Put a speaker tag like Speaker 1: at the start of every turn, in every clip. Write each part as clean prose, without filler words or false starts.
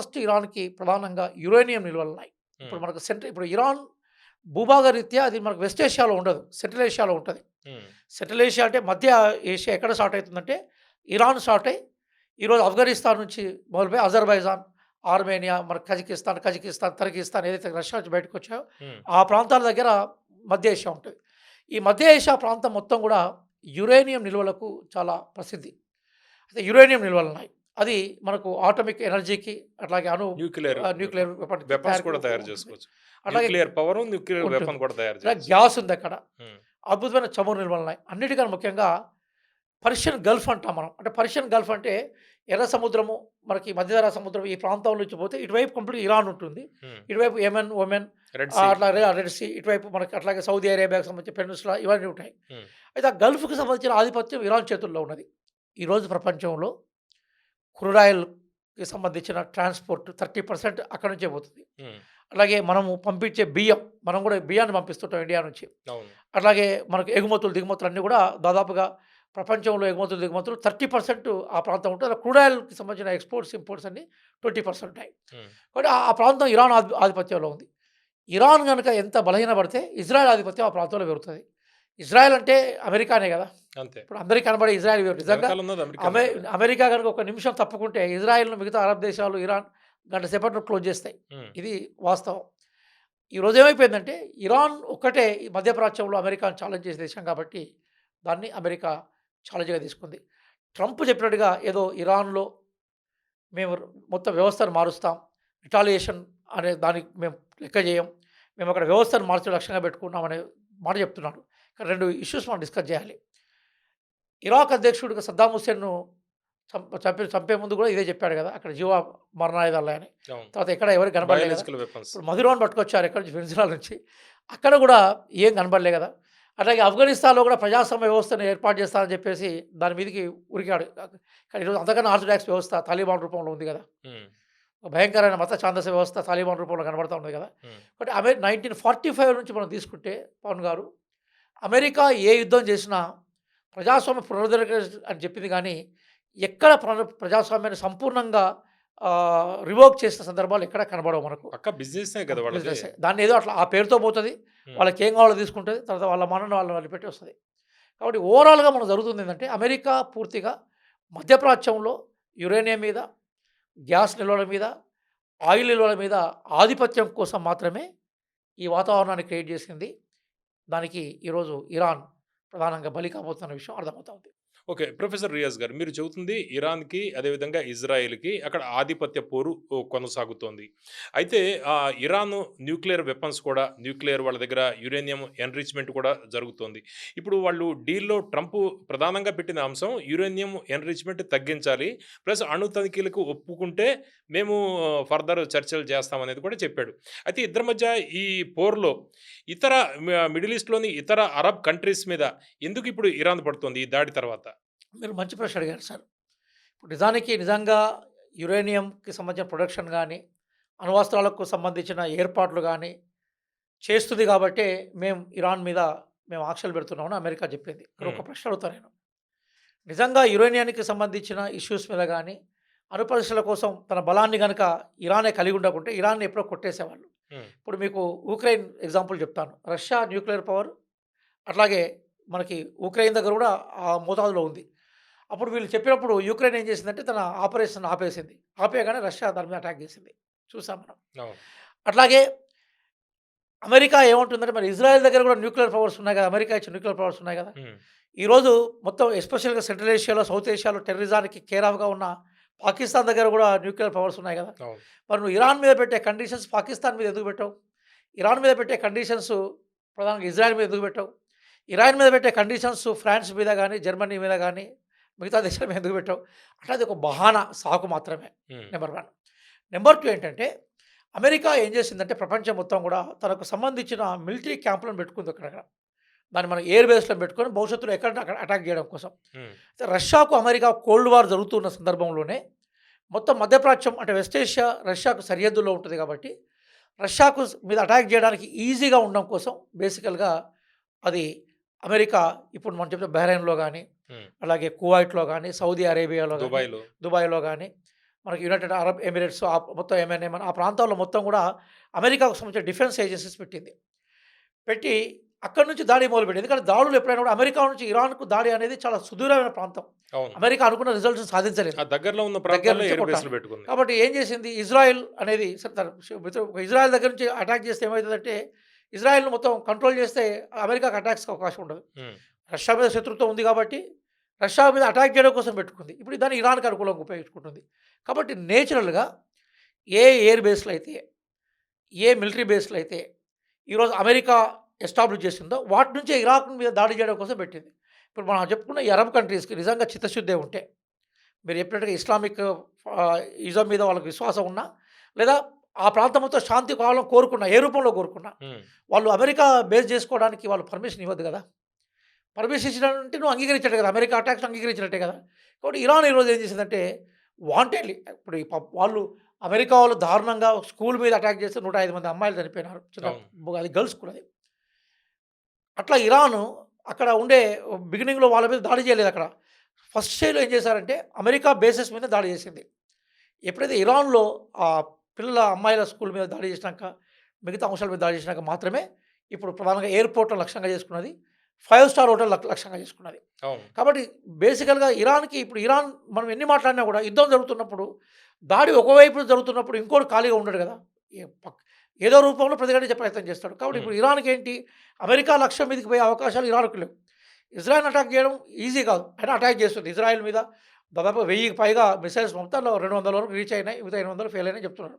Speaker 1: First ఇరాన్‌కి ప్రధానంగా uranium నిల్వలున్నాయి.
Speaker 2: హ్మ్.
Speaker 1: ఇప్పుడు ఇరాన్ భూభాగ రీత్యా అది మనకు వెస్ట్ ఏషియాలో ఉండదు. సెంట్రల్ ఏషియాలో ఉంటది.
Speaker 2: హ్మ్.
Speaker 1: సెంట్రల్ ఏషియా అంటే మధ్య ఏషియా ఎక్కడ స్టార్ట్ అయితుందంటే ఇరాన్ స్టార్ట్ అయ్యి ఈరోజు ఆఫ్ఘనిస్తాన్ నుంచి మొదలుపోయి అజర్బైజాన్, ఆర్మేనియా, మన కజకిస్తాన్, తర్కిస్తాన్ ఏదైతే రష్యా నుంచి బయటకొచ్చాయో
Speaker 2: హ్మ్.
Speaker 1: ఆ ప్రాంతాల దగ్గర మధ్య ఏషియా ఉంటది. ఈ మధ్య ఏషియా ప్రాంతం మొత్తం గూడా యురేనియం నిల్వలకు చాలా ప్రసిద్ధి. అయితే యురేనియం నిల్వలున్నాయి. అది మనకు ఆటమిక్ ఎనర్జీకి అట్లాగే
Speaker 2: న్యూక్లియర్
Speaker 1: న్యూక్లియర్ వెపన్‌కి
Speaker 2: వెపన్స్
Speaker 1: తయారీకి
Speaker 2: కూడా తయారు
Speaker 1: ఉంటుంది.
Speaker 2: చేసుకోవచ్చు.
Speaker 1: అట్లాగే
Speaker 2: న్యూక్లియర్ పవరు, న్యూక్లియర్
Speaker 1: ఉంటుంది.
Speaker 2: వెపన్ కూడా తయారు
Speaker 1: అట్లాగే
Speaker 2: చేయొచ్చు.
Speaker 1: గ్యాస్ ఉందక్కడ.
Speaker 2: హ్మ్.
Speaker 1: అద్భుతమైన చమురు నిల్వలున్నాయి. అన్నిటికన్నా ముఖ్యంగా పర్షియన్ గల్ఫ్ అంటాం మనం. అంటే పర్షియన్ గల్ఫ్ అంటే ఎర్ర సముద్రము, మనకి మధ్యధరా సముద్రం ఈ ప్రాంతం నుంచి పోతే ఇటువైపు కంప్లీట్ ఇరాన్ ఉంటుంది.
Speaker 2: హ్మ్.
Speaker 1: ఇటువైపు యెమెన్, ఒమెన్
Speaker 2: రెడ్ సీ.
Speaker 1: అట్లా
Speaker 2: హ్మ్.
Speaker 1: రెడ్ సీ ఇటువైపు మనకి అట్లాగే సౌదీ అరేబియాకి సంబంధించిన పెనిన్సులా ఇవన్నీ ఉంటాయి.
Speaker 2: హ్మ్.
Speaker 1: అయితే ఆ గల్ఫ్‌కి సంబంధించిన ఆధిపత్యం ఇరాన్ చేతుల్లో ఉన్నది. ఈరోజు ప్రపంచంలో క్రూడ్ ఆయిల్‌కి సంబంధించిన ట్రాన్స్‌పోర్ట్ 30% అక్కడి నుంచే పోతుంది.
Speaker 2: హ్మ్.
Speaker 1: అలాగే మనము పంపించే బియ్యం, మనం కూడా బియ్యాన్ని పంపిస్తుంటాం ఇండియా నుంచి.
Speaker 2: అవును.
Speaker 1: అట్లాగే మనకు ఎగుమతులు, దిగుమతులు అన్నీ కూడా దాదాపుగా ప్రపంచంలో ఎగుమతులు, దిగుమతులు 30% ఆ ప్రాంతం ఉంటుంది. అలా క్రూడ్ ఆయిల్‌కి సంబంధించిన ఎక్స్‌పోర్ట్స్, ఇంపోర్ట్స్ అన్నీ 20% ఉంటాయి.
Speaker 2: హ్మ్.
Speaker 1: కాబట్టి ఆ ప్రాంతం ఇరాన్ ఆధిపత్యంలో ఉంది. ఇరాన్ గనుక ఎంత బలహీనపడితే ఇజ్రాయెల్ ఆధిపత్యం ఆ ప్రాంతంలో పెరుగుతది. ఇజ్రాయెల్ అంటే అమెరికానే గదా!
Speaker 2: అంతే.
Speaker 1: ఇప్పుడు అందరికి కనబడే ఇజ్రాయెల్ వేరు. నిజంగా
Speaker 2: వెనకాల ఉన్నది అమెరికానే కదా!
Speaker 1: అమెరికా గనుక ఒక నిమిషం తప్పుకుంటే ఇజ్రాయెల్‌ను మిగతా అరబ్ దేశాలు, ఇరాన్ గంట సేపట్లో క్లోజ్ చేస్తాయి.
Speaker 2: హ్మ్.
Speaker 1: ఇది వాస్తవం. ఈరోజు ఏమైపోయిందంటే ఇరాన్ ఒక్కటే ఈ మధ్యప్రాచ్యంలో అమెరికాను ఛాలెంజ్ చేసే దేశం కాబట్టి దాన్ని అమెరికా ఛాలెంజ్‌గా తీసుకుంది. ట్రంప్ చెప్పినట్టుగా ఏదో ఇరాన్‌లో మేము మొత్తం వ్యవస్థను మారుస్తాం. రిటాలియేషన్ అనే దానికి మేము లెక్క చేయం. మేము అక్కడ వ్యవస్థను మార్చే లక్ష్యంగా పెట్టుకున్నాం అనే మాట చెప్తున్నాడు. ఇక్కడ 2 ఇష్యూస్ మనం డిస్కస్ చేయాలి. ఇరాక్ అధ్యక్షుడిగా సద్దాం హుస్సేన్‌ను చంపే ముందు కూడా ఇదే చెప్పాడు కదా! అక్కడ జీవ మరణాయుధాలున్నాయని.
Speaker 2: అవును.
Speaker 1: తర్వాత ఎక్కడ ఎవరికీ కనబడలే కదా!
Speaker 2: Biological weapons.
Speaker 1: ఇప్పుడు మధురౌని పట్టుకొచ్చారు ఎక్కడి నుంచి వెనిజులా నుంచి. అక్కడ కూడా ఏం కనబడలే కదా! అట్లాగే ఆఫ్ఘనిస్తాన్‌లో కూడా ప్రజాస్వామ్య వ్యవస్థను ఏర్పాటు చేస్తానని చెప్పేసి దాని మీదకి ఉరికాడు. కానీ ఈరోజు అంతకన్నా ఆర్థోడాక్స్ వ్యవస్థ తాలిబాన్ రూపంలో ఉంది కదా!
Speaker 2: హ్మ్.
Speaker 1: ఒక భయంకరమైన మత ఛాందస వ్యవస్థ తాలిబాన్ రూపంలో కనబడతా ఉంది కదా!
Speaker 2: హ్మ్.
Speaker 1: బట్ 1945 నుంచి మనం తీసుకుంటే పవన్ గారు, అమెరికా ఏ యుద్ధం చేసినా ప్రజాస్వామ్య పునరుద్ధరణ అని చెప్పింది గానీ, ఎక్కడ ప్రజాస్వామ్యాన్ని సంపూర్ణంగా రివోక్ చేసిన సందర్భాలు ఎక్కడ కనబడవు మనకు.
Speaker 2: పక్కా బిజినెస్సే కదా వాళ్ళది.
Speaker 1: బిజినెసే. దాన్నేదో అట్లా ఆ పేరుతో పోతది.
Speaker 2: హ్మ్.
Speaker 1: వాళ్ళకేం కావాలో తీసుకుంటది. తర్వాత వాళ్ళ మనను వాళ్ళు వదిలిపెట్టి వస్తది. కాబట్టి ఓవరాల్‌గా మనకు జరుగుతుందేందంటే, అమెరికా పూర్తిగా మధ్యప్రాచ్యంలో యురేనియం మీద, గ్యాస్ నిల్వల మీద, ఆయిల్ నిల్వల మీద ఆధిపత్యం కోసం మాత్రమే ఈ వాతావరణాన్ని క్రియేట్ చేసింది. దానికి ఈరోజు ఇరాన్ ప్రధానంగా బలి కాబోతున్న విషయం అర్థమవుతా ఉంది.
Speaker 2: ఓకే. ప్రొఫెసర్ రియాజ్ గారు మీరు చెబుతుంది ఇరాన్‌కి, అదేవిధంగా ఇజ్రాయెల్‌కి అక్కడ ఆధిపత్య పోరు కొనసాగుతోంది. అయితే ఇరాను న్యూక్లియర్ వెపన్స్ కూడా వాళ్ళ దగ్గర యురేనియం ఎన్రిచ్‌మెంట్ కూడా జరుగుతోంది. ఇప్పుడు వాళ్ళు డీల్‌లో ట్రంప్ ప్రధానంగా పెట్టిన అంశం యురేనియం ఎన్రిచ్‌మెంట్ తగ్గించాలి. ప్లస్ అణు తనిఖీలకు ఒప్పుకుంటే మేము ఫర్దర్ చర్చలు చేస్తామనేది కూడా చెప్పాడు. అయితే ఇద్దరి మధ్య ఈ పోరులో ఇతర మిడిల్ ఈస్ట్‌లోని ఇతర అరబ్ కంట్రీస్ మీద ఎందుకు ఇప్పుడు ఇరాన్ పడుతోంది ఈ దాడి తర్వాత?
Speaker 1: మీరు మంచి ప్రశ్న అడిగారు సార్. ఇప్పుడు నిజంగా యురేనియంకి సంబంధించిన ప్రొడక్షన్ గానీ, అణ్వస్త్రాలకు సంబంధించిన ఏర్పాట్లు గానీ చేస్తుంది గాబట్టే ఇరాన్ మీద మేము ఆంక్షలు పెడుతున్నామని అమెరికా జెప్పింది. ఇక్కడ
Speaker 2: హ్మ్.
Speaker 1: ఒక ప్రశ్న అడుగుతా నేను. నిజంగా యురేనియానికి సంబంధించిన ఇష్యూస్ మీద గానీ, అణు పరీక్షల కోసం తన బలాన్ని గనక ఇరానే కలిగి ఉండకుంటే ఇరాన్‌ని ఎప్పుడో కొట్టేసేవాళ్ళు.
Speaker 2: హ్మ్.
Speaker 1: ఇప్పుడు మీకు ఉక్రెయిన్ ఎగ్జాంపుల్ చెప్తాను. రష్యా న్యూక్లియర్ పవర్ అట్లాగే మనకి ఉక్రెయిన్ దగ్గర గూడా ఆ మోతాదులో ఉంది. అప్పుడు వీళ్ళు చెప్పినప్పుడు యుక్రెయిన్ ఏం చేసిందంటే తన ఆపరేషన్ ఆపేసింది. ఆపేయగానే రష్యా దాని మీద అటాక్ చేసింది. చూసాం మనం.
Speaker 2: అవును.
Speaker 1: అట్లాగే అమెరికా ఏమంటుందంటే మరి ఇజ్రాయెల్ దగ్గర కూడా న్యూక్లియర్ పవర్స్ ఉన్నాయి కదా! అమెరికా ఇచ్చిన న్యూక్లియర్ పవర్స్ ఉన్నాయి కదా!
Speaker 2: హ్మ్.
Speaker 1: ఈరోజు మొత్తం ఎస్పెషల్‌గా సెంట్రల్ ఏషియాలో, సౌత్ ఏషియాలో టెర్రరిజానికి కేర్ ఆఫ్‌గా ఉన్న పాకిస్తాన్ దగ్గర కూడా న్యూక్లియర్ పవర్స్ ఉన్నాయి కదా!
Speaker 2: అవును.
Speaker 1: మరి నువ్వు ఇరాన్ మీద పెట్టే కండిషన్స్ పాకిస్తాన్ మీద ఎందుకు పెట్టావు? ఇరాన్ మీద పెట్టే కండిషన్స్ ప్రధానంగా ఇజ్రాయెల్ మీద ఎందుకు పెట్టావు? ఇరాన్ మీద పెట్టే కండిషన్స్ ఫ్రాన్స్ మీద గాని, జర్మనీ మీద గాని, మిగతా దేశాల మీద ఎందుకు పెట్టావు? అంటే అది ఒక బహానా, సాకు మాత్రమే.
Speaker 2: హ్మ్.
Speaker 1: నంబర్ 1. నంబర్ 2 ఏంటంటే, అమెరికా ఏం చేసిందంటే ప్రపంచం మొత్తం గూడా తనకు సంబంధించిన మిలిటరీ క్యాంపులను పెట్టుకుంది అక్కడక్కడ. దాన్ని మనం ఎయిర్ బేస్‌లను పెట్టుకొని భవిష్యత్తులో ఎక్కడంటే అక్కడ అటాక్ చేయడం కోసం.
Speaker 2: హ్మ్.
Speaker 1: అయితే రష్యాకు, అమెరికా కోల్డ్ వార్ జరుగుతున్న సందర్భంలోనే మొత్తం మధ్యప్రాచ్యం అంటే వెస్ట్ ఏషియా రష్యాకు సరిహద్దుల్లో ఉంటది కాబట్టి, రష్యాకు మీద అటాక్ చేయడానికి ఈజీగా ఉండడం కోసం బేసికల్‌గా అది అమెరికా ఇప్పుడు మనం చెప్తే బహ్రెయిన్‌లో గాని,
Speaker 2: హ్మ్.
Speaker 1: అలాగే కువైట్‌లో గాని, సౌదీ అరేబియాలో గాని,
Speaker 2: దుబాయ్‌లో.
Speaker 1: దుబాయ్‌లో గాని, మనకి యునైటెడ్ అరబ్ ఎమిరేట్స్ మొత్తం ఎంఎన్ఎం ఆ ప్రాంతాల్లో మొత్తం కూడా అమెరికాకు సంబంధించిన డిఫెన్స్ ఏజెన్సీస్ పెట్టింది. పెట్టి అక్కడి నుంచి దాడి మొదలుపెట్టింది. ఎందుకంటే దాడులు ఎప్పుడైనా కూడా అమెరికా నుంచి ఇరాన్‌కు దాడి అనేది చాలా సుదూరమైన ప్రాంతం.
Speaker 2: అవును.
Speaker 1: అమెరికా అనుకున్న రిజల్ట్స్ సాధించలేదు.
Speaker 2: ఆ దగ్గరలో ఉన్న
Speaker 1: దగ్గర
Speaker 2: ప్రాంతాల్లో
Speaker 1: నుంచి
Speaker 2: ఎయిర్
Speaker 1: కొట్టాలి.
Speaker 2: బేస్‌లు పెట్టుకుంది.
Speaker 1: కాబట్టి ఏం చేసింది ఇజ్రాయెల్ అనేది సరే ఇజ్రాయెల్ దగ్గర నుంచి అటాక్ చేస్తే ఏమవుతుందంటే ఇజ్రాయెల్‌ని మొత్తం కంట్రోల్ చేస్తే అమెరికాకి అటాక్స్‌కి అవకాశం ఉండదు.
Speaker 2: హ్మ్.
Speaker 1: రష్యా మీద శత్రుత్వం ఉంది కాబట్టి రష్యా మీద అటాక్ చేయడం కోసం పెట్టుకుంది. ఇప్పుడు దాన్ని ఇరాన్‌కి అనుకూలంగా ఉపయోగించుకుంటుంది. కాబట్టి నేచురల్‌గా ఏ ఎయిర్ బేస్‌లో అయితే, ఏ మిలిటరీ బేస్‌లో అయితే ఈరోజు అమెరికా ఎస్టాబ్లిష్ చేసిందో వాటి నుంచే ఇరాక్ మీద దాడి చేయడం కోసం పెట్టింది. ఇప్పుడు మనం చెప్పుకున్న ఈ అరబ్ కంట్రీస్‌కి నిజంగా చిత్తశుద్ధే ఉంటే మీరు చెప్పినట్టుగా ఇస్లామిక్ ఇజం మీద వాళ్ళకి విశ్వాసం ఉన్నా, లేదా ఆ ప్రాంతం మొత్తం శాంతి కావాలని కోరుకున్నా, ఏ రూపంలో కోరుకున్నా,
Speaker 2: హ్మ్.
Speaker 1: వాళ్ళు అమెరికా బేస్ చేసుకోవడానికి వాళ్ళు పర్మిషన్ ఇవ్వద్దు కదా! పర్మిషన్ ఇచ్చినంటే నువ్వు అంగీకరించినట్టే కదా! అమెరికా అటాక్స్ అంగీకరించినట్టే కదా! కాబట్టి ఇరాన్ ఈరోజు ఏం చేసిందంటే వాంటెడ్‌లీ ఇప్పుడు వాళ్ళు అమెరికా వాళ్ళు దారుణంగా స్కూల్ మీద అటాక్ చేస్తే 105 మంది అమ్మాయిలు చనిపోయినారు.
Speaker 2: అవును.
Speaker 1: అది గర్ల్స్ కూడా అది. అట్లా ఇరాను అక్కడ ఉండే బిగినింగ్‌లో వాళ్ళ మీద దాడి చేయలేదక్కడ. ఫస్ట్ స్టేజ్‌లో ఏం చేశారంటే అమెరికా బేసెస్ మీద దాడి చేసింది. ఎప్పుడైతే ఇరాన్‌లో పిల్లల అమ్మాయిల స్కూల్ మీద దాడి చేసినాక, మిగతా అంశాల మీద దాడి చేసినాక మాత్రమే ఇప్పుడు ప్రధానంగా ఎయిర్‌పోర్ట్‌లను లక్ష్యంగా చేసుకున్నది. 5 స్టార్ హోటల్ లక్ష్యంగా చేసుకున్నది.
Speaker 2: అవును.
Speaker 1: కాబట్టి బేసికల్‌గా ఇరాన్‌కి ఇప్పుడు ఇరాన్ మనం ఎన్ని మాట్లాడినా కూడా యుద్ధం జరుగుతున్నప్పుడు, దాడి ఒకవైపు జరుగుతున్నప్పుడు ఇంకోడు ఖాళీగా ఉండడు కదా! ఏ పక్ ఏదో రూపంలో ప్రతిఘటించే ప్రయత్నం చేస్తాడు. కాబట్టి
Speaker 2: హ్మ్.
Speaker 1: ఇప్పుడు ఇరాన్‌కి ఏంటి అమెరికా లక్ష్యం మీదకి పోయే అవకాశాలు ఇరాన్‌కి లేవు. ఇజ్రాయెల్‌ని అటాక్ చేయడం ఈజీ కాదు. అయినా అటాక్ చేస్తుంది. ఇజ్రాయెల్ మీద దాదాపు 1000కి పైగా మిసైల్స్ పంపితే అందులో 200 వరకు రీచ్ అయినాయి. మిగతా 800 ఫెయిల్ అయినాయని చెప్తున్నారు.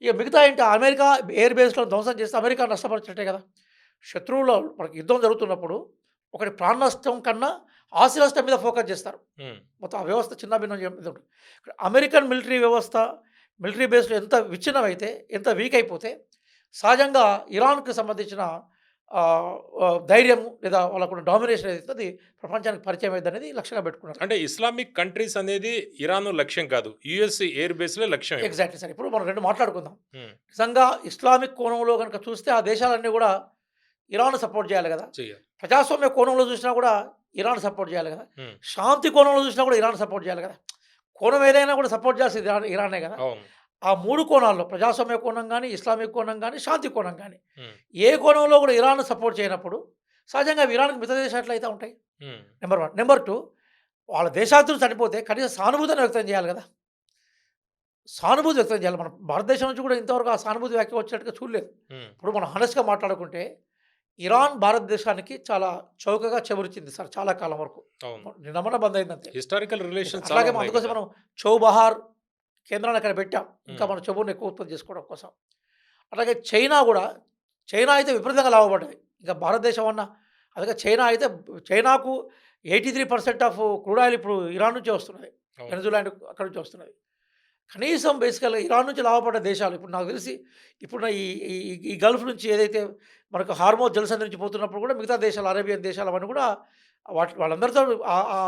Speaker 1: ఇక మిగతా ఏంటి అమెరికా ఎయిర్ బేస్‌లో ధ్వంసం చేస్తే అమెరికా నష్టపరిచినట్టే కదా! శత్రువులో మనకి యుద్ధం జరుగుతున్నప్పుడు ఒకటి ప్రాణ నష్టం కన్నా ఆస్తి నష్టం మీద ఫోకస్ చేస్తారు.
Speaker 2: హ్మ్.
Speaker 1: మొత్తం ఆ వ్యవస్థ చిన్నాభిన్నం ఉంటుంది. అమెరికన్ మిలిటరీ వ్యవస్థ, మిలిటరీ బేస్‌లో ఎంత విచ్ఛిన్నమైతే, ఎంత వీక్ అయిపోతే, సహజంగా ఇరాన్‌కి సంబంధించిన ధైర్యం లేదా వాళ్ళకున్న డామినేషన్ ఏదైతే అది ప్రపంచానికి పరిచయం అయ్యిద్దనేది లక్ష్యంగా పెట్టుకున్నారు.
Speaker 2: అంటే ఇస్లామిక్ కంట్రీస్ అనేది ఇరాన్ లక్ష్యం కాదు. యూఎస్ ఎయిర్ బేస్‌లే లక్ష్యం ఇప్పుడు.
Speaker 1: Exactly sir. ఇప్పుడు మనం 2 మాట్లాడుకుందాం.
Speaker 2: హ్మ్.
Speaker 1: నిజంగా ఇస్లామిక్ కోణంలో గనుక చూస్తే ఆ దేశాలన్నీ గూడా ఇరాన్‌ని సపోర్ట్ చేయాలి గదా!
Speaker 2: చెయ్యాలి.
Speaker 1: ప్రజాస్వామ్య కోణంలో చూసినా గూడా ఇరాన్ సపోర్ట్ చేయాలి గదా!
Speaker 2: హ్మ్.
Speaker 1: శాంతి కోణంలో చూసినా గూడా ఇరాన్ సపోర్ట్ చేయాలి గదా! కోణం ఏదైనా గూడా సపోర్ట్ చేయాల్సింది ఇరానే గదా!
Speaker 2: అవును.
Speaker 1: ఆ 3 కోణాల్లో ప్రజాస్వామ్య కోణం గాని, ఇస్లామిక్ కోణం గాని, శాంతి కోణం గాని,
Speaker 2: హ్మ్.
Speaker 1: ఏ కోణంలో గూడా ఇరాన్‌ని సపోర్ట్ చేయనప్పుడు సహజంగా అవి ఇరాన్‌కి మిగతా దేశాలు ఎట్లయితే ఉంటాయి.
Speaker 2: హ్మ్.
Speaker 1: నంబర్ 1. నంబర్ 2 వాళ్ళ దేశాతులు చనిపోతే కనీసం సానుభూతిని వ్యక్తం చేయాలి గదా! సానుభూతి వ్యక్తం చేయాలి. మన భారతదేశం నుంచి కూడా ఇంతవరకు ఆ సానుభూతి వ్యాఖ్య వచ్చినట్టుగా చూడలేదు.
Speaker 2: హ్మ్.
Speaker 1: ఇప్పుడు మనం హానెస్ట్‌గా మాట్లాడుకుంటే ఇరాన్ భారతదేశానికి చాలా చౌకగా చెవురిచ్చింది సార్ చాలా కాలం వరకు.
Speaker 2: అవును.
Speaker 1: నిన్నమొన్న బంద్ అయిందంతే.
Speaker 2: హిస్టారికల్ రిలేషన్స్ చాలా
Speaker 1: అట్లాగే
Speaker 2: ఉన్నాయి
Speaker 1: అందుకోసం
Speaker 2: కదా!
Speaker 1: మనం చౌబహార్ కేంద్రాన్ని అక్కడ పెట్టాం. ఇంకా
Speaker 2: హ్మ్.
Speaker 1: మన చొవ్వుని ఎక్కువ ఉత్పత్తి చేసుకోవడం కోసం. అలాగే చైనా గూడా చైనా అయితే విపరీతంగా లాభపడ్డది. ఇంకా భారతదేశం అన్న అలాగే చైనా అయితే చైనాకు 83% ఆఫ్ క్రూడ్ ఆయిల్ ఇప్పుడు ఇరాన్ నుంచే వస్తున్నది.
Speaker 2: అవును.
Speaker 1: వెనజులా అక్కడి నుంచి వస్తున్నది. కనీసం బేసికల్‌గా ఇరాన్ నుంచి లాభపడ్డ దేశాలు ఇప్పుడు నాకు తెలిసి ఇప్పుడున్న ఈ ఈ ఈ గల్ఫ్ నుంచి ఏదైతే మనకు హార్మోజ్ జలసంధి నుంచి పోతున్నప్పుడు కూడా మిగతా దేశాలు అరేబియన్ దేశాలు అవన్నీ కూడా వాళ్ళందరితో ఆ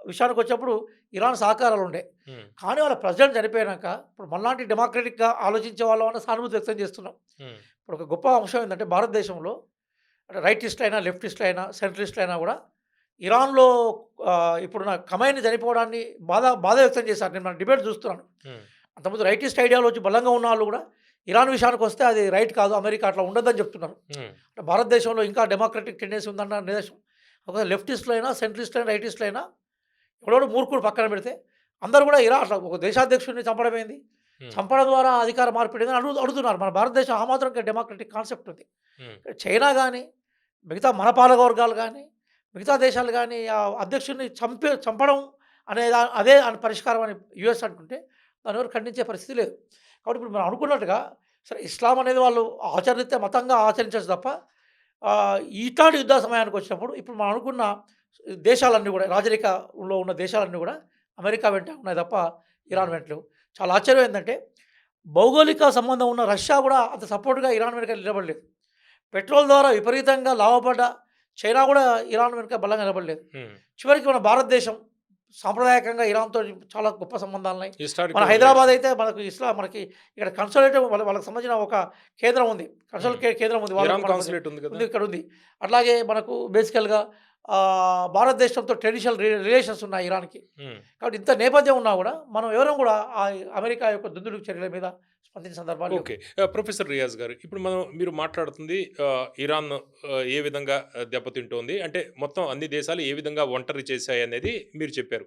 Speaker 1: విషయానికి వచ్చినప్పుడు ఇరాన్ సహకారాలు ఉండే.
Speaker 2: హ్మ్.
Speaker 1: కానీ వాళ్ళ ప్రెసిడెంట్ చనిపోయినాక ఇప్పుడు మనలాంటి డెమోక్రటిక్‌గా ఆలోచించే వాళ్ళమన్నా సానుభూతి వ్యక్తం చేస్తున్నాం.
Speaker 2: హ్మ్.
Speaker 1: ఇప్పుడు ఒక గొప్ప అంశం ఏంటంటే భారతదేశంలో అంటే రైటిస్టులైనా, లెఫ్టిస్టులైనా, సెంట్రిస్టులైనా కూడా ఇరాన్‌లో ఇప్పుడున్న ఖమైనీ చనిపోవడాన్ని బాధ వ్యక్తం చేశారు. నేను మన డిబేట్ చూస్తున్నాను.
Speaker 2: హ్మ్.
Speaker 1: అంతకుముందు రైటిస్ట్ ఐడియాలజీ బలంగా ఉన్న వాళ్ళు కూడా ఇరాన్ విషయానికొస్తే అది రైట్ కాదు. అమెరికా అట్లా ఉండదని చెప్తున్నారు.
Speaker 2: హ్మ్.
Speaker 1: అంటే భారతదేశంలో ఇంకా డెమోక్రటిక్ టెండెన్సీ ఉందన్న నిదర్శనం. ఒక లెఫ్టిస్టులైనా, సెంట్రిస్టులైనా, రైటిస్టులైనా ఎవడోడు మూర్ఖుడు పక్కన పెడితే అందరూ కూడా ఇరాన్ అట్లా ఒక దేశాధ్యక్షుడిని చంపడం ఏంది?
Speaker 2: హ్మ్.
Speaker 1: చంపడం ద్వారా అధికార మార్పిడి ఏందని అడుగుతున్నారు. మన భారతదేశం ఆ మాత్రం డెమోక్రటిక్ కాన్సెప్ట్ ఉంది.
Speaker 2: హ్మ్.
Speaker 1: చైనా గాని, మిగతా మన పాలకవర్గాలు గాని, మిగతా దేశాలు గాని ఆ అధ్యక్షుడిని చంపడం అదే పరిష్కారం అని యూఎస్ అంటుంటే దాన్ని ఎవరు ఖండించే పరిస్థితి లేదు. కాబట్టి ఇప్పుడు మనం అనుకున్నట్టుగా సరే ఇస్లాం అనేది వాళ్ళు ఆచరిస్తే మతంగా ఆచరించొచ్చు తప్ప ఇట్లాంటి యుద్ధ సమయానికి వచ్చినప్పుడు ఇప్పుడు మనం అనుకున్న దేశాలన్నీ కూడా రాజరికంలో ఉన్న దేశాలన్నీ కూడా అమెరికా వెంట ఉన్నాయి తప్ప
Speaker 2: హ్మ్.
Speaker 1: ఇరాన్ వెంట లేవు. చాలా ఆశ్చర్యం ఏందంటే భౌగోళిక సంబంధం ఉన్న రష్యా కూడా అంత సపోర్ట్‌గా ఇరాన్ వెనక నిలబడలేదు. పెట్రోల్ ద్వారా విపరీతంగా లాభపడ్డ చైనా కూడా ఇరాన్ వెనుక బలంగా నిలబడలేదు.
Speaker 2: హ్మ్.
Speaker 1: చివరికి మన భారతదేశం సాంప్రదాయకంగా ఇరాన్‌తో చాలా గొప్ప సంబంధాలున్నాయి. మన
Speaker 2: హిస్టారికల్
Speaker 1: హైదరాబాద్
Speaker 2: రిలేషన్.
Speaker 1: అయితే మనకి ఇక్కడ కన్సాలేటివ్ వాళ్ళకి సంబంధించిన ఒక కేంద్రం ఉంది. కన్సల్
Speaker 2: హ్మ్.
Speaker 1: కేంద్రం ఉంది. వాళ్ళకి
Speaker 2: ఇరాన్
Speaker 1: మనకు మధ్య
Speaker 2: కాన్సులేట్ ఉంది కదా!
Speaker 1: ఉంది. ఇక్కడుంది. అట్లాగే మనకు బేసికల్‌గా భారతదేశంతో ట్రెడిషనల్ రిలేషన్స్ ఉన్నాయి ఇరాన్‌కి.
Speaker 2: హ్మ్.
Speaker 1: కాబట్టి ఇంత నేపథ్యం ఉన్నా గూడా, మనం ఎవరం గూడా అమెరికా యొక్క దుందుడుకు చర్యల మీద స్పందించిన సందర్భాలు లేవు.
Speaker 2: ఓకే. ప్రొఫెసర్ రియాజ్ గారు, ఇప్పుడు మీరు మాట్లాడుతుంది ఇరాన్ ఏ విధంగా దెబ్బతింటోంది, అంటే మొత్తం అన్ని దేశాలు ఏ విధంగా ఒంటరి చేశాయనేది మీరు చెప్పారు.